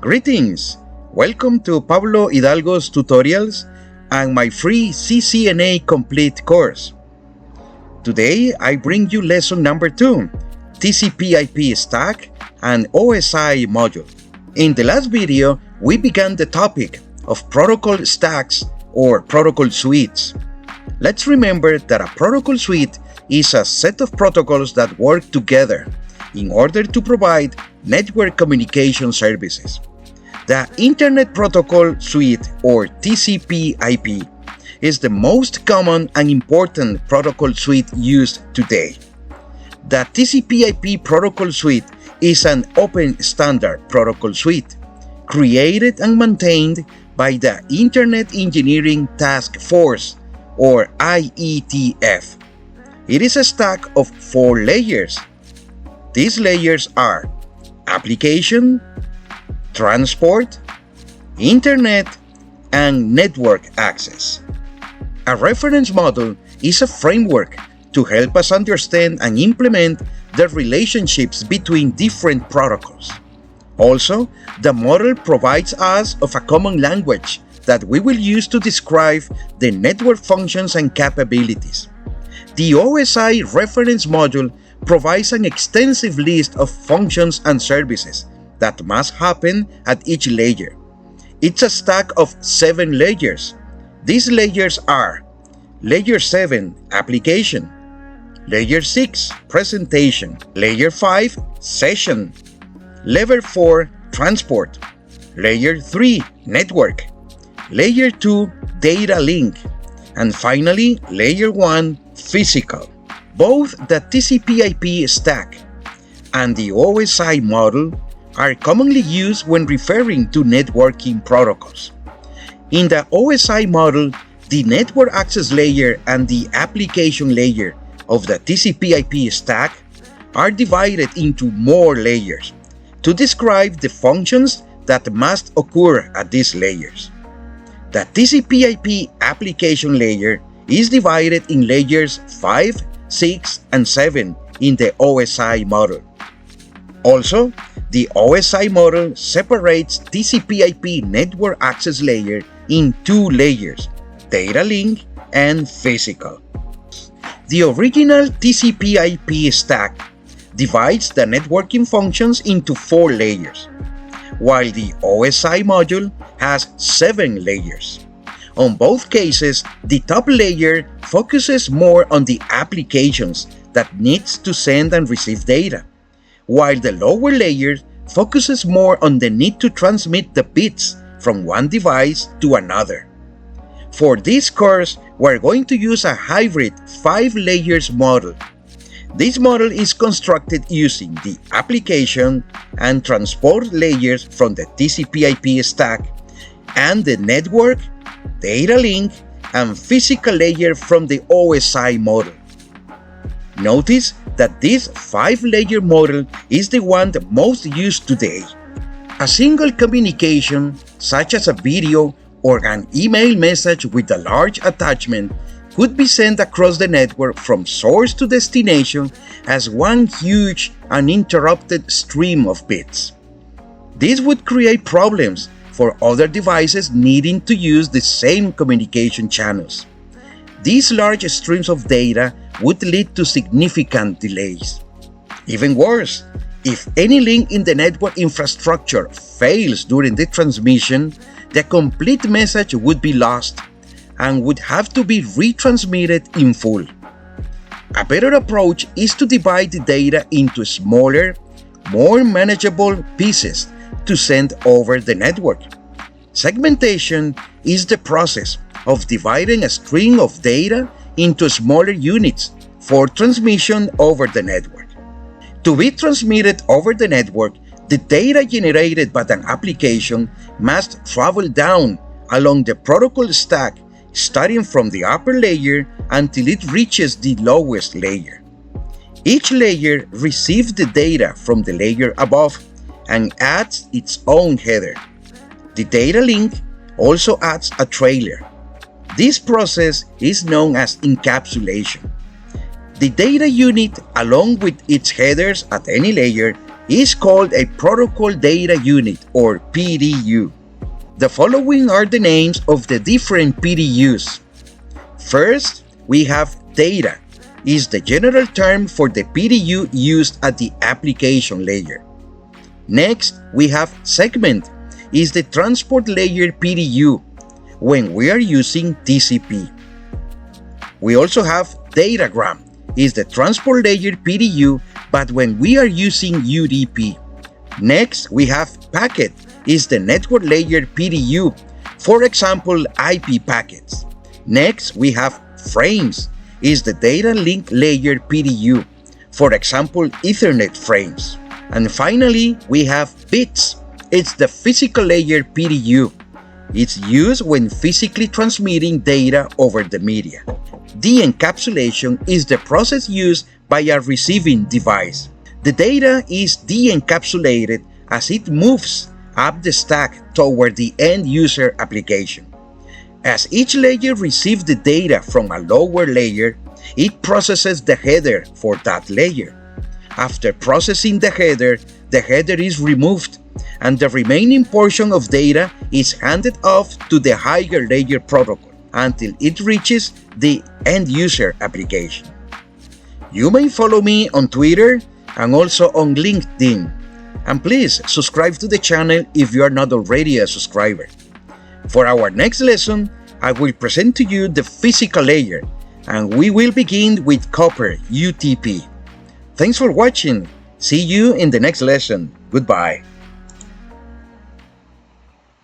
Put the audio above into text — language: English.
Greetings! Welcome to Pablo Hidalgo's tutorials and my free CCNA Complete course. Today I bring you lesson number 2, TCP/IP stack and OSI module. In the last video, we began the topic of protocol stacks or protocol suites. Let's remember that a protocol suite is a set of protocols that work together in order to provide network communication services. The Internet Protocol Suite, or TCP/IP, is the most common and important protocol suite used today. The TCP/IP protocol suite is an open standard protocol suite created and maintained by the Internet Engineering Task Force, or IETF. It is a stack of 4 layers. These layers are application, transport, internet, and network access. A reference model is a framework to help us understand and implement the relationships between different protocols. Also, the model provides us of a common language that we will use to describe the network functions and capabilities. The OSI reference module provides an extensive list of functions and services that must happen at each layer. It's a stack of 7 layers. These layers are Layer 7, Application, Layer 6, Presentation, Layer 5, Session, Layer 4, Transport, Layer 3, Network, Layer 2, Data Link, and finally Layer 1, Physical. Both the TCP/IP stack and the OSI model are commonly used when referring to networking protocols. In the OSI model, the network access layer and the application layer of the TCP/IP stack are divided into more layers to describe the functions that must occur at these layers. The TCP/IP application layer is divided in layers 5, 6, and 7 in the OSI model. Also, the OSI model separates TCP/IP network access layer in 2 layers, data link and physical. The original TCP/IP stack divides the networking functions into 4 layers, while the OSI module has 7 layers. On both cases, the top layer focuses more on the applications that needs to send and receive data, while the lower layer focuses more on the need to transmit the bits from one device to another. For this course, we're going to use a hybrid 5 layers model. This model is constructed using the application and transport layers from the TCP/IP stack and the network, data link, and physical layer from the OSI model. Notice that this 5-layer model is the one the most used today. A single communication, such as a video or an email message with a large attachment, could be sent across the network from source to destination as one huge uninterrupted stream of bits. This would create problems for other devices needing to use the same communication channels. These large streams of data would lead to significant delays. Even worse, if any link in the network infrastructure fails during the transmission, the complete message would be lost and would have to be retransmitted in full. A better approach is to divide the data into smaller, more manageable pieces to send over the network. Segmentation is the process of dividing a string of data into smaller units for transmission over the network. To be transmitted over the network, the data generated by an application must travel down along the protocol stack, starting from the upper layer until it reaches the lowest layer. Each layer receives the data from the layer above and adds its own header. The data link also adds a trailer. This process is known as encapsulation. The data unit, along with its headers at any layer, is called a Protocol Data Unit, or PDU. The following are the names of the different PDUs. First, we have data, is the general term for the PDU used at the application layer. Next, we have segment, is the transport layer PDU when we are using TCP. We also have datagram, is the transport layer PDU but when we are using UDP. Next, we have packet, is the network layer PDU, for example IP packets. Next, we have frames, is the data link layer PDU, for example Ethernet frames. And finally, we have bits, it's the physical layer PDU. It's used when physically transmitting data over the media. De-encapsulation is the process used by a receiving device. The data is de-encapsulated as it moves up the stack toward the end user application. As each layer receives the data from a lower layer, it processes the header for that layer. After processing the header is removed, and the remaining portion of data is handed off to the higher layer protocol until it reaches the end user application. You may follow me on Twitter and also on LinkedIn. And please subscribe to the channel if you are not already a subscriber. For our next lesson, I will present to you the physical layer, and we will begin with copper UTP. Thanks for watching. See you in the next lesson. Goodbye.